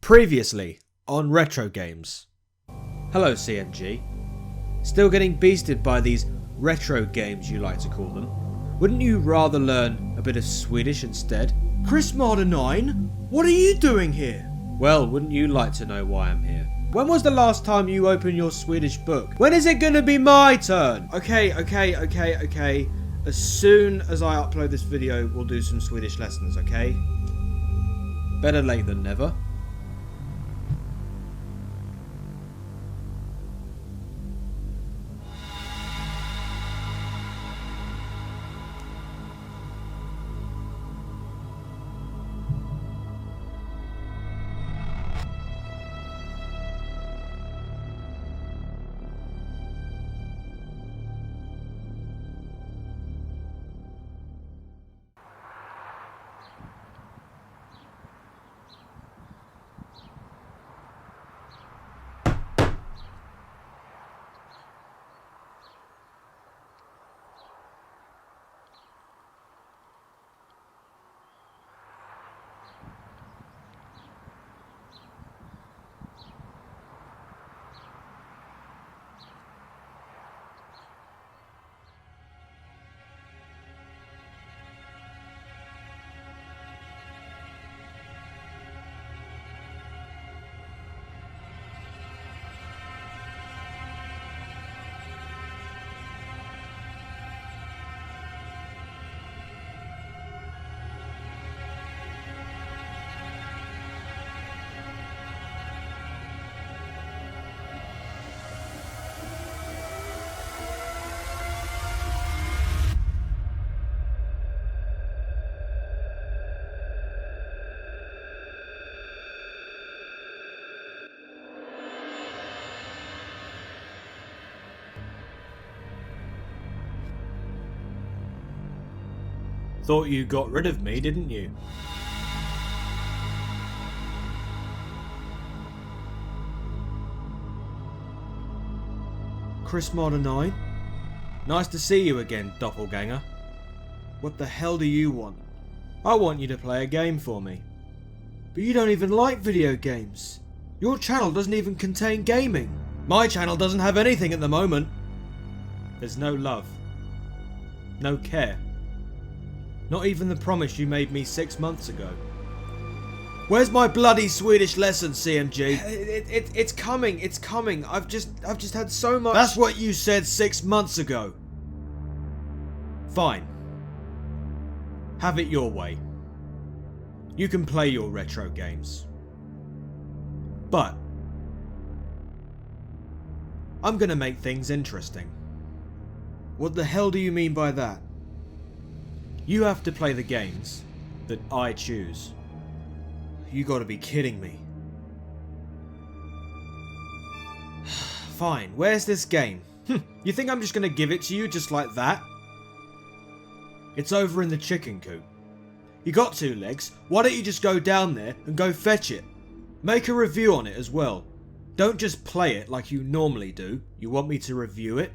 Previously on retro games. Hello CMG. Still getting beasted by these retro games you like to call them. Wouldn't you rather learn a bit of Swedish instead? Chrismadagames, what are you doing here? Well, wouldn't you like to know why I'm here? When was the last time you opened your Swedish book? When is it gonna be my turn? Okay. As soon as I upload this video, we'll do some Swedish lessons, okay? Better late than never. Thought you got rid of me, didn't you? Chrismadagames, Nice to see you again, doppelganger. what the hell do you want? I want you to play a game for me. But you don't even like video games. Your channel doesn't even contain gaming. My channel doesn't have anything at the moment. There's no love. No care. Not even the promise you made me 6 months ago. Where's my bloody Swedish lesson, CMG? It's coming. I've just had so much. That's what you said 6 months ago. Fine. Have it your way. You can play your retro games. But I'm gonna make things interesting. What the hell do you mean by that? You have to play the games that I choose. You gotta be kidding me. Fine, where's this game? You think I'm just gonna give it to you just like that? It's over in the chicken coop. You got 2 legs, why don't you just go down there and go fetch it? Make a review on it as well. Don't just play it like you normally do. You want me to review it?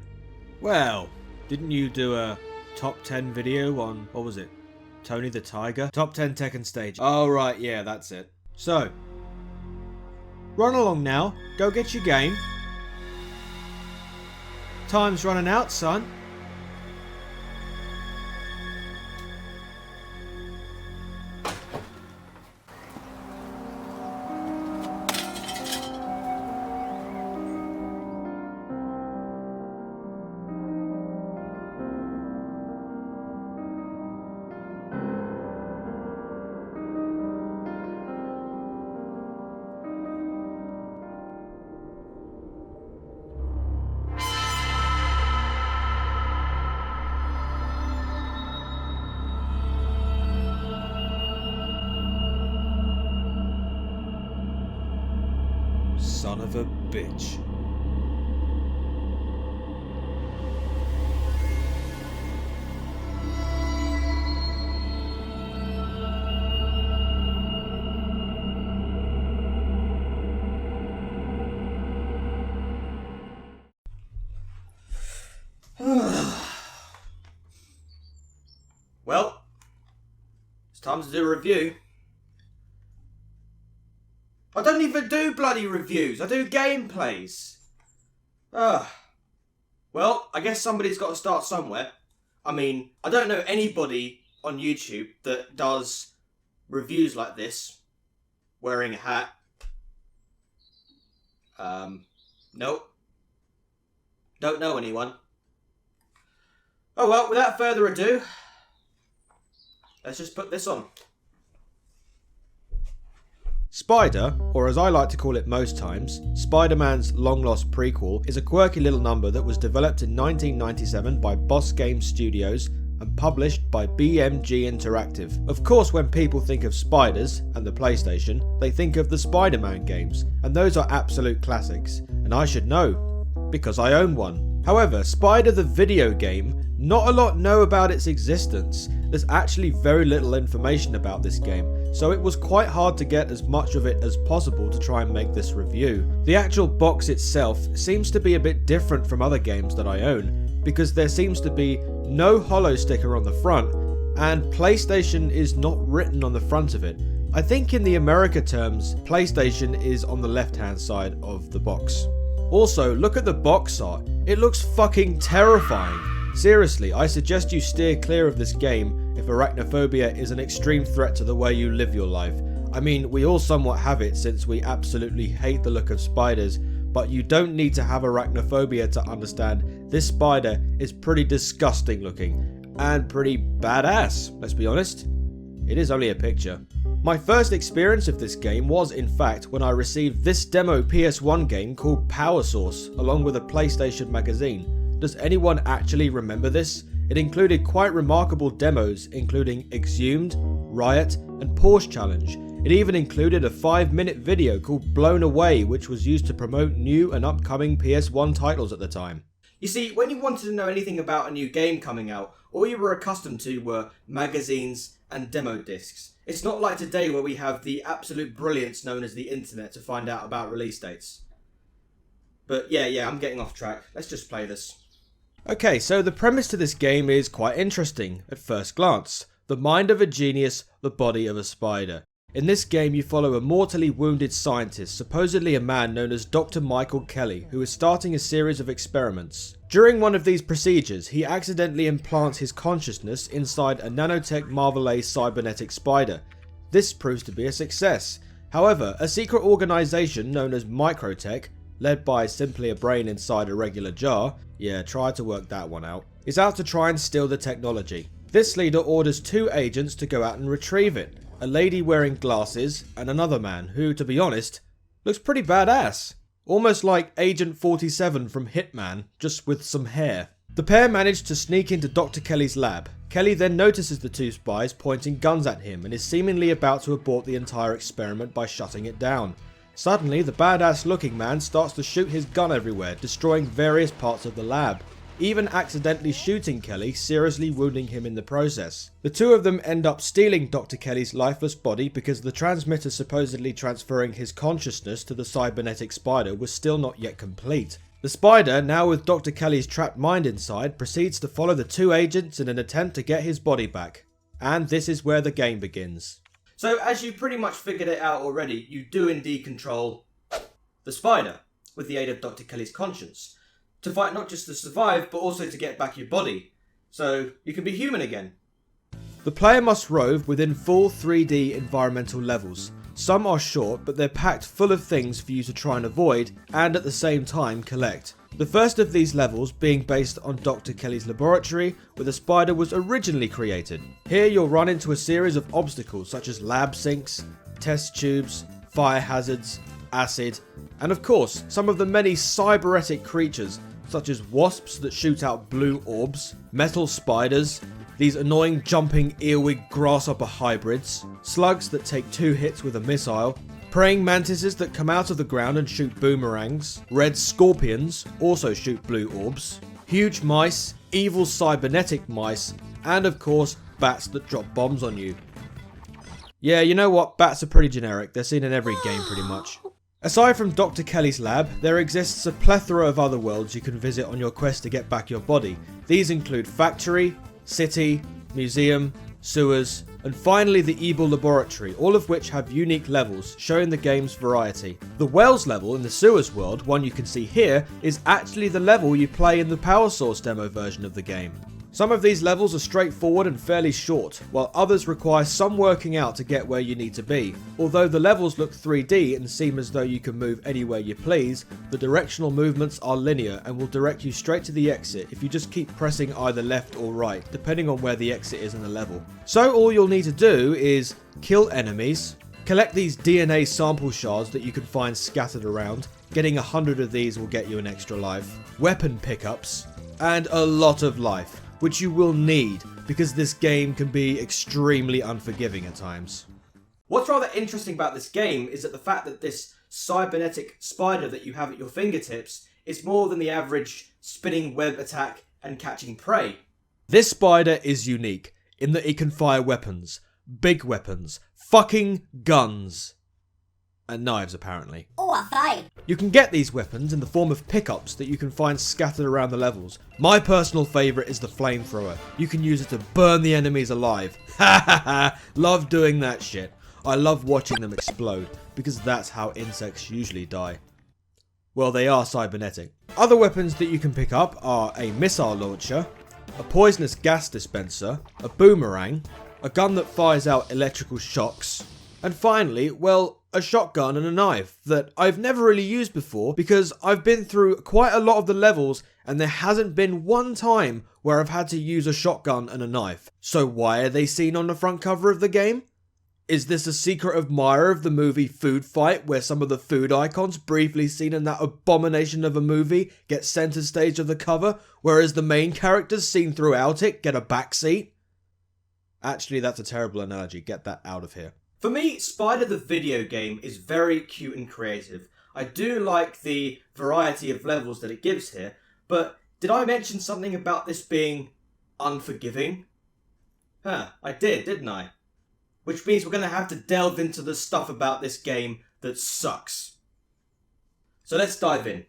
Well, didn't you do a top 10 video on, what was it? Tony the Tiger? Top 10 Tekken stage. Oh right, yeah, that's it. So, run along now. Go get your game. Time's running out, son. Son of a bitch. Well, it's time to do a review. I don't even bloody reviews. I do gameplays. Ugh. Well, I guess somebody's got to start somewhere. I mean, I don't know anybody on YouTube that does reviews like this. Wearing a hat. Nope. Don't know anyone. Oh well, without further ado, let's just put this on. Spider, or as I like to call it most times, Spider-Man's long-lost prequel, is a quirky little number that was developed in 1997 by Boss Games Studios and published by BMG Interactive. Of course, when people think of spiders and the PlayStation, they think of the Spider-Man games, and those are absolute classics, and I should know, because I own one. However, Spider the video game, not a lot know about its existence. There's actually very little information about this game, so it was quite hard to get as much of it as possible to try and make this review. The actual box itself seems to be a bit different from other games that I own, because there seems to be no hollow sticker on the front, and PlayStation is not written on the front of it. I think in the America terms, PlayStation is on the left hand side of the box. Also, look at the box art. It looks fucking terrifying. Seriously, I suggest you steer clear of this game if arachnophobia is an extreme threat to the way you live your life. I mean, we all somewhat have it since we absolutely hate the look of spiders, but you don't need to have arachnophobia to understand this spider is pretty disgusting looking and pretty badass, let's be honest. It is only a picture. My first experience of this game was, in fact, when I received this demo PS1 game called Power Source, along with a PlayStation magazine. Does anyone actually remember this? It included quite remarkable demos, including Exhumed, Riot, and Porsche Challenge. It even included a 5-minute video called Blown Away, which was used to promote new and upcoming PS1 titles at the time. You see, when you wanted to know anything about a new game coming out, all you were accustomed to were magazines and demo discs. It's not like today where we have the absolute brilliance known as the internet to find out about release dates. But yeah, I'm getting off track. Let's just play this. Okay, so the premise to this game is quite interesting at first glance. The mind of a genius, the body of a spider. In this game you follow a mortally wounded scientist, supposedly a man known as Dr. Michael Kelly, who is starting a series of experiments. During one of these procedures, he accidentally implants his consciousness inside a nanotech Marvel cybernetic spider. This proves to be a success. However, a secret organisation known as Microtech, led by simply a brain inside a regular jar, yeah, try to work that one out, is out to try and steal the technology. This leader orders 2 agents to go out and retrieve it. A lady wearing glasses and another man who, to be honest, looks pretty badass. Almost like Agent 47 from Hitman, just with some hair. The pair manage to sneak into Dr. Kelly's lab. Kelly then notices the 2 spies pointing guns at him and is seemingly about to abort the entire experiment by shutting it down. Suddenly, the badass looking man starts to shoot his gun everywhere, destroying various parts of the lab, even accidentally shooting Kelly, seriously wounding him in the process. The 2 of them end up stealing Dr. Kelly's lifeless body because the transmitter supposedly transferring his consciousness to the cybernetic spider was still not yet complete. The spider, now with Dr. Kelly's trapped mind inside, proceeds to follow the 2 agents in an attempt to get his body back. And this is where the game begins. So as you pretty much figured it out already, you do indeed control the spider with the aid of Dr. Kelly's conscience. To fight not just to survive, but also to get back your body, so you can be human again. The player must rove within full 3D environmental levels. Some are short, but they're packed full of things for you to try and avoid, and at the same time collect. The first of these levels being based on Dr. Kelly's laboratory, where the spider was originally created. Here you'll run into a series of obstacles such as lab sinks, test tubes, fire hazards, acid, and of course some of the many cybernetic creatures such as wasps that shoot out blue orbs, metal spiders, these annoying jumping earwig grasshopper hybrids, slugs that take 2 hits with a missile, praying mantises that come out of the ground and shoot boomerangs, red scorpions also shoot blue orbs, huge mice, evil cybernetic mice, and of course bats that drop bombs on you. Yeah, you know what, bats are pretty generic, they're seen in every game pretty much. Aside from Dr. Kelly's lab, there exists a plethora of other worlds you can visit on your quest to get back your body. These include factory, city, museum, sewers, and finally the Evil Laboratory, all of which have unique levels, showing the game's variety. The Wells level in the sewers world, one you can see here, is actually the level you play in the Power Source demo version of the game. Some of these levels are straightforward and fairly short, while others require some working out to get where you need to be. Although the levels look 3D and seem as though you can move anywhere you please, the directional movements are linear and will direct you straight to the exit if you just keep pressing either left or right, depending on where the exit is in the level. So all you'll need to do is kill enemies, collect these DNA sample shards that you can find scattered around. Getting 100 of these will get you an extra life, weapon pickups, and a lot of life, which you will need because this game can be extremely unforgiving at times. What's rather interesting about this game is that the fact that this cybernetic spider that you have at your fingertips is more than the average spinning web attack and catching prey. This spider is unique in that it can fire weapons, big weapons, fucking guns. And knives, apparently. Oh, a fight! You can get these weapons in the form of pickups that you can find scattered around the levels. My personal favourite is the flamethrower. You can use it to burn the enemies alive. Ha ha ha! Love doing that shit. I love watching them explode, because that's how insects usually die. Well, they are cybernetic. Other weapons that you can pick up are a missile launcher, a poisonous gas dispenser, a boomerang, a gun that fires out electrical shocks, and finally, well, a shotgun and a knife that I've never really used before because I've been through quite a lot of the levels and there hasn't been one time where I've had to use a shotgun and a knife. So why are they seen on the front cover of the game? Is this a secret admirer of the movie Food Fight where some of the food icons briefly seen in that abomination of a movie get center stage of the cover, whereas the main characters seen throughout it get a backseat? Actually, that's a terrible analogy. Get that out of here. For me, Spider the video game is very cute and creative. I do like the variety of levels that it gives here, but did I mention something about this being unforgiving? I did, didn't I? Which means we're going to have to delve into the stuff about this game that sucks. So let's dive in.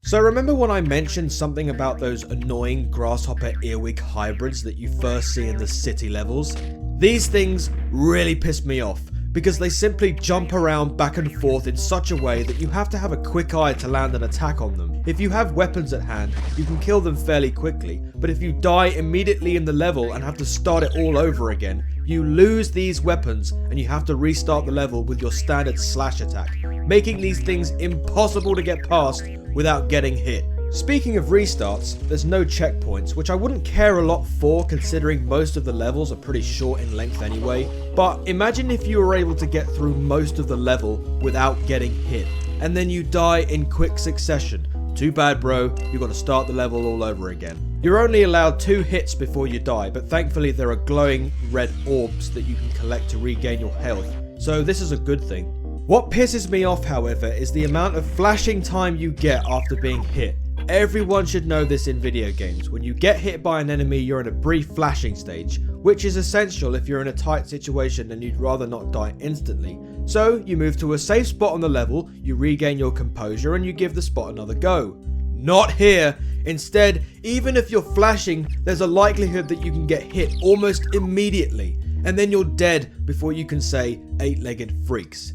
So remember when I mentioned something about those annoying grasshopper earwig hybrids that you first see in the city levels? These things really piss me off because they simply jump around back and forth in such a way that you have to have a quick eye to land an attack on them. If you have weapons at hand, you can kill them fairly quickly, but if you die immediately in the level and have to start it all over again, you lose these weapons and you have to restart the level with your standard slash attack, making these things impossible to get past without getting hit. Speaking of restarts, there's no checkpoints, which I wouldn't care a lot for considering most of the levels are pretty short in length anyway, but imagine if you were able to get through most of the level without getting hit, and then you die in quick succession. Too bad, bro, you gotta start the level all over again. You're only allowed 2 hits before you die, but thankfully there are glowing red orbs that you can collect to regain your health, so this is a good thing. What pisses me off, however, is the amount of flashing time you get after being hit. Everyone should know this in video games. When you get hit by an enemy, you're in a brief flashing stage, which is essential if you're in a tight situation and you'd rather not die instantly. So you move to a safe spot on the level, you regain your composure and you give the spot another go. Not here. Instead, even if you're flashing, there's a likelihood that you can get hit almost immediately, and then you're dead before you can say 8-legged freaks.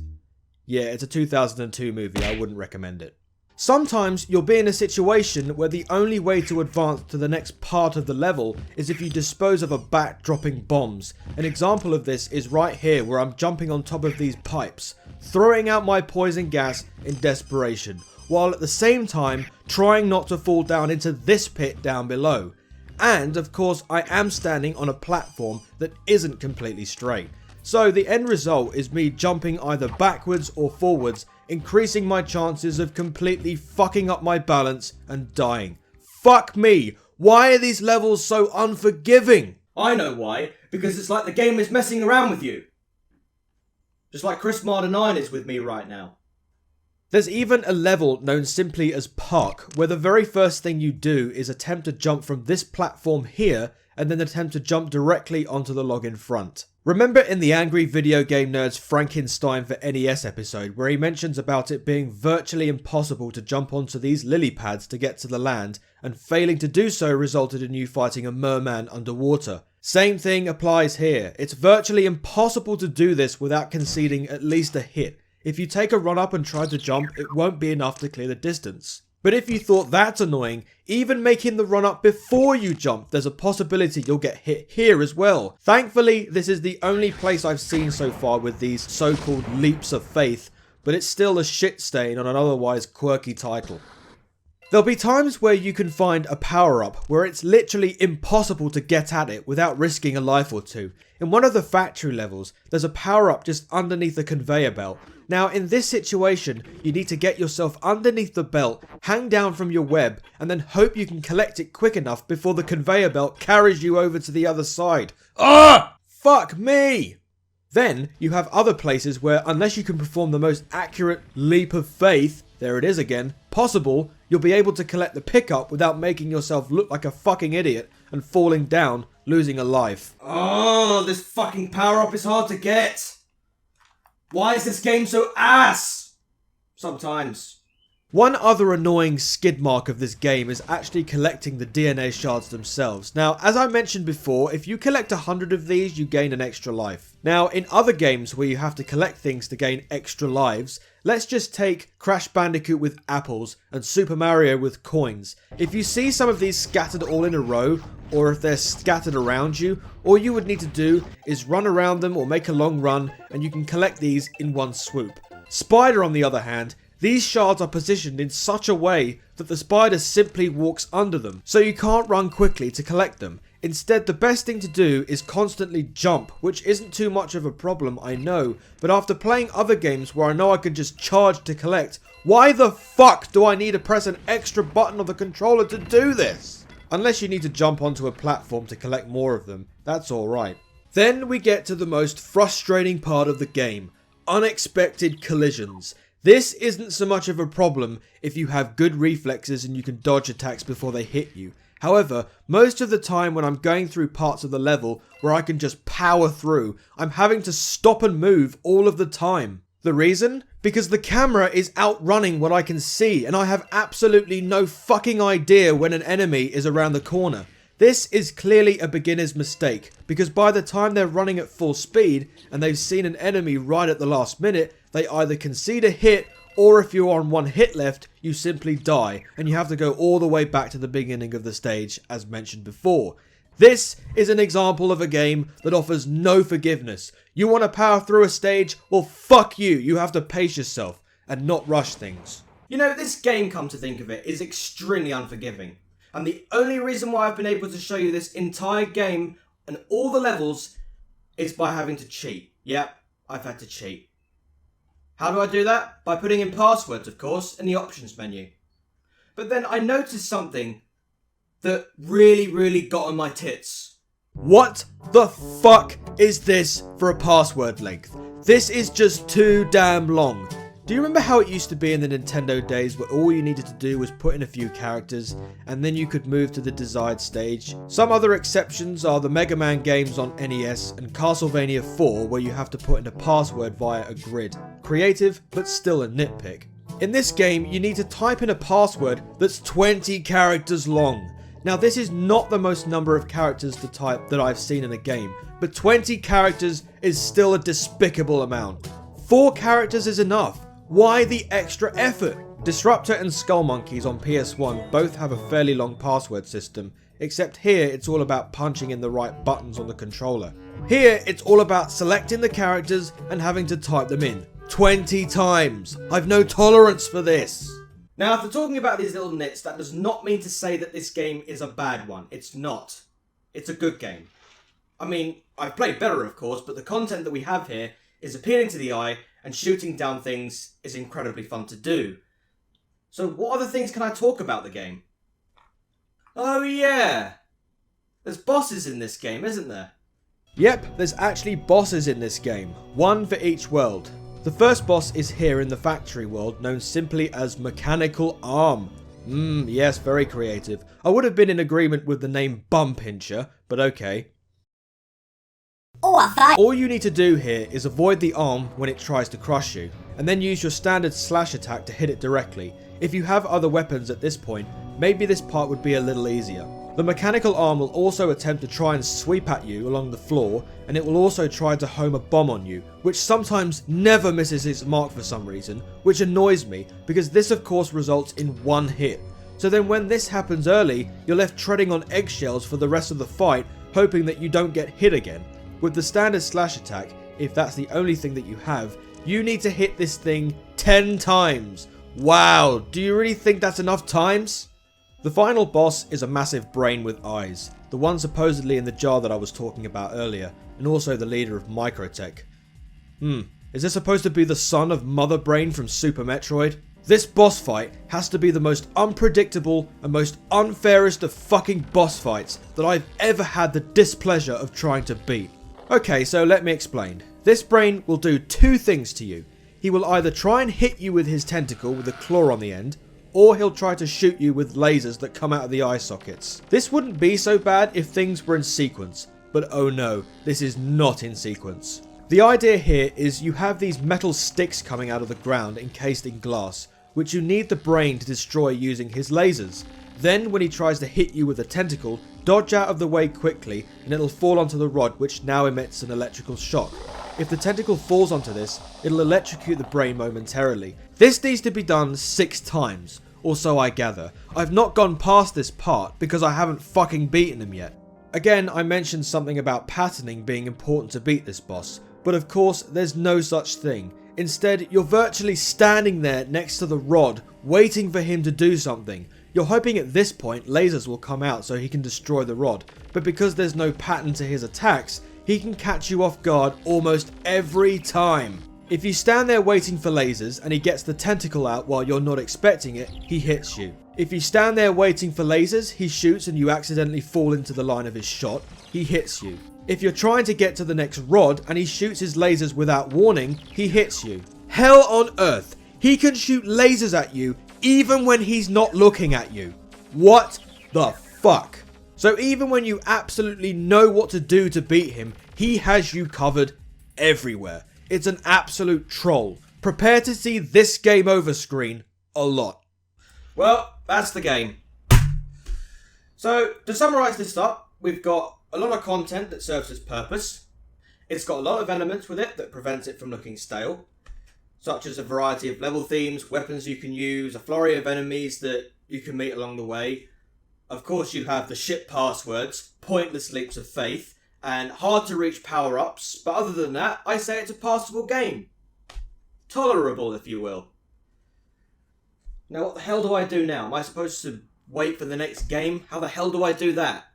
Yeah, it's a 2002 movie, I wouldn't recommend it. Sometimes you'll be in a situation where the only way to advance to the next part of the level is if you dispose of a bat dropping bombs. An example of this is right here where I'm jumping on top of these pipes, throwing out my poison gas in desperation, while at the same time trying not to fall down into this pit down below. And of course I am standing on a platform that isn't completely straight. So the end result is me jumping either backwards or forwards, increasing my chances of completely fucking up my balance and dying. Fuck me! Why are these levels so unforgiving? I know why. Because it's like the game is messing around with you. Just like Chrismadagames is with me right now. There's even a level known simply as Park, where the very first thing you do is attempt to jump from this platform here, and then attempt to jump directly onto the log in front. Remember in the Angry Video Game Nerd's Frankenstein for NES episode where he mentions about it being virtually impossible to jump onto these lily pads to get to the land, and failing to do so resulted in you fighting a merman underwater? Same thing applies here. It's virtually impossible to do this without conceding at least a hit. If you take a run up and try to jump, it won't be enough to clear the distance. But if you thought that's annoying, even making the run up before you jump, there's a possibility you'll get hit here as well. Thankfully, this is the only place I've seen so far with these so-called leaps of faith, but it's still a shit stain on an otherwise quirky title. There'll be times where you can find a power-up where it's literally impossible to get at it without risking a life or two. In one of the factory levels, there's a power-up just underneath the conveyor belt. Now, in this situation, you need to get yourself underneath the belt, hang down from your web, and then hope you can collect it quick enough before the conveyor belt carries you over to the other side. Ah! Fuck me! Then, you have other places where, unless you can perform the most accurate leap of faith, there it is again, possible, you'll be able to collect the pickup without making yourself look like a fucking idiot and falling down, losing a life. Oh, this fucking power-up is hard to get. Why is this game so ass? Sometimes. One other annoying skid mark of this game is actually collecting the DNA shards themselves. Now, as I mentioned before, if you collect 100 of these, you gain an extra life. Now, in other games where you have to collect things to gain extra lives, let's just take Crash Bandicoot with apples and Super Mario with coins. If you see some of these scattered all in a row, or if they're scattered around you, all you would need to do is run around them or make a long run, and you can collect these in one swoop. Spider, on the other hand, these shards are positioned in such a way that the spider simply walks under them, so you can't run quickly to collect them. Instead, the best thing to do is constantly jump, which isn't too much of a problem, I know, but after playing other games where I know I can just charge to collect, why the fuck do I need to press an extra button on the controller to do this? Unless you need to jump onto a platform to collect more of them, that's alright. Then we get to the most frustrating part of the game, unexpected collisions. This isn't so much of a problem if you have good reflexes and you can dodge attacks before they hit you. However, most of the time when I'm going through parts of the level where I can just power through, I'm having to stop and move all of the time. The reason? Because the camera is outrunning what I can see and I have absolutely no fucking idea when an enemy is around the corner. This is clearly a beginner's mistake, because by the time they're running at full speed and they've seen an enemy right at the last minute, they either concede a hit, or if you're on one hit left, you simply die, and you have to go all the way back to the beginning of the stage, as mentioned before. This is an example of a game that offers no forgiveness. You want to power through a stage? Well, fuck you, you have to pace yourself, and not rush things. You know, this game, come to think of it, is extremely unforgiving. And the only reason why I've been able to show you this entire game and all the levels is by having to cheat. Yep, I've had to cheat. How do I do that? By putting in passwords, of course, in the options menu. But then I noticed something that really got on my tits. What the fuck is this for a password length? This is just too damn long. Do you remember how it used to be in the Nintendo days where all you needed to do was put in a few characters and then you could move to the desired stage? Some other exceptions are the Mega Man games on NES and Castlevania 4 where you have to put in a password via a grid. Creative, but still a nitpick. In this game, you need to type in a password that's 20 characters long. Now, this is not the most number of characters to type that I've seen in a game, but 20 characters is still a despicable amount. 4 characters is enough. Why the extra effort? Disruptor and Skull Monkeys on PS1 both have a fairly long password system, except here it's all about punching in the right buttons on the controller. Here it's all about selecting the characters and having to type them in 20 times. I've no tolerance for this. Now, after talking about these little nits, that does not mean to say that this game is a bad one. It's not. It's a good game. I mean, I've played better, of course, but the content that we have here is appealing to the eye, and shooting down things is incredibly fun to do. So what other things can I talk about the game? Oh yeah! There's bosses in this game, isn't there? Yep, there's actually bosses in this game, one for each world. The first boss is here in the factory world, known simply as Mechanical Arm. Yes, very creative. I would have been in agreement with the name Bum Pincher, but okay. All you need to do here is avoid the arm when it tries to crush you, and then use your standard slash attack to hit it directly. If you have other weapons at this point, maybe this part would be a little easier. The mechanical arm will also attempt to try and sweep at you along the floor, and it will also try to home a bomb on you, which sometimes never misses its mark for some reason, which annoys me because this of course results in one hit. So then when this happens early, you're left treading on eggshells for the rest of the fight, hoping that you don't get hit again. With the standard slash attack, if that's the only thing that you have, you need to hit this thing 10 times. Wow, do you really think that's enough times? The final boss is a massive brain with eyes, the one supposedly in the jar that I was talking about earlier, and also the leader of Microtech. Is this supposed to be the son of Mother Brain from Super Metroid? This boss fight has to be the most unpredictable and most unfairest of fucking boss fights that I've ever had the displeasure of trying to beat. Okay, so let me explain. This brain will do two things to you. He will either try and hit you with his tentacle with a claw on the end, or he'll try to shoot you with lasers that come out of the eye sockets. This wouldn't be so bad if things were in sequence, but oh no, this is not in sequence. The idea here is you have these metal sticks coming out of the ground encased in glass, which you need the brain to destroy using his lasers. Then when he tries to hit you with a tentacle, dodge out of the way quickly and it'll fall onto the rod, which now emits an electrical shock. If the tentacle falls onto this, it'll electrocute the brain momentarily. This needs to be done 6 times, or so I gather. I've not gone past this part because I haven't fucking beaten him yet. Again, I mentioned something about patterning being important to beat this boss, but of course there's no such thing. Instead, you're virtually standing there next to the rod, waiting for him to do something. You're hoping at this point lasers will come out so he can destroy the rod, but because there's no pattern to his attacks, he can catch you off guard almost every time. If you stand there waiting for lasers and he gets the tentacle out while you're not expecting it, he hits you. If you stand there waiting for lasers, he shoots and you accidentally fall into the line of his shot, he hits you. If you're trying to get to the next rod and he shoots his lasers without warning, he hits you. Hell on earth, he can shoot lasers at you even when he's not looking at you. What the fuck? So even when you absolutely know what to do to beat him, he has you covered everywhere. It's an absolute troll. Prepare to see this game over screen a lot. Well, that's the game. So, to summarise this up, we've got a lot of content that serves its purpose. It's got a lot of elements with it that prevents it from looking stale, such as a variety of level themes, weapons you can use, a flurry of enemies that you can meet along the way. Of course, you have the shit passwords, pointless leaps of faith, and hard to reach power-ups, but other than that, I say it's a passable game. Tolerable, if you will. Now, what the hell do I do now? Am I supposed to wait for the next game? How the hell do I do that?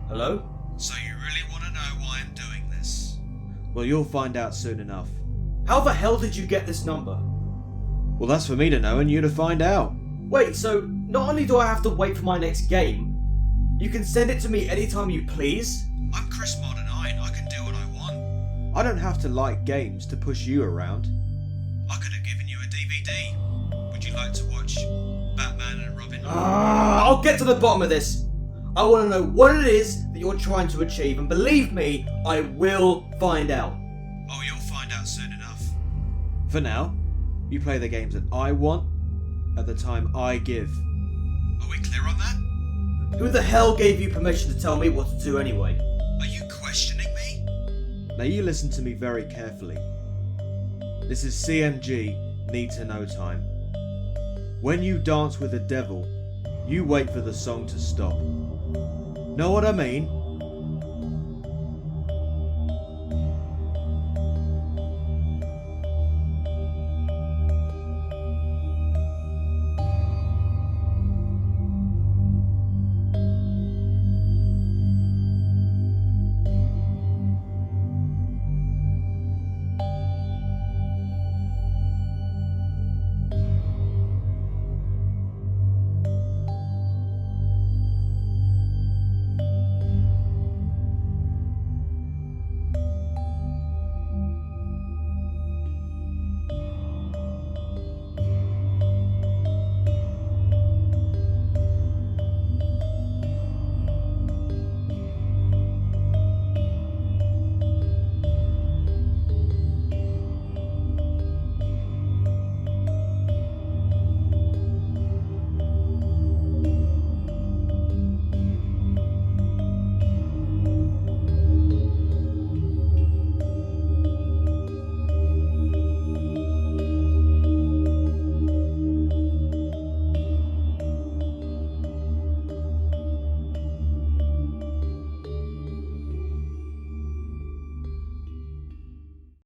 Hello? So you really want to know why I'm doing this? Well, you'll find out soon enough. How the hell did you get this number? Well, that's for me to know and you to find out. Wait, so not only do I have to wait for my next game, you can send it to me anytime you please? I'm Chrismadagames, I can do what I want. I don't have to like games to push you around. I could have given you a DVD. Would you like to watch Batman and Robin? I'll get to the bottom of this. I want to know what it is that you're trying to achieve, and believe me, I will find out. Oh, you'll find out soon enough. For now, you play the games that I want, at the time I give. Are we clear on that? Who the hell gave you permission to tell me what to do anyway? Are you questioning me? Now you listen to me very carefully. This is CMG Need to Know time. When you dance with the devil, you wait for the song to stop. Know what I mean?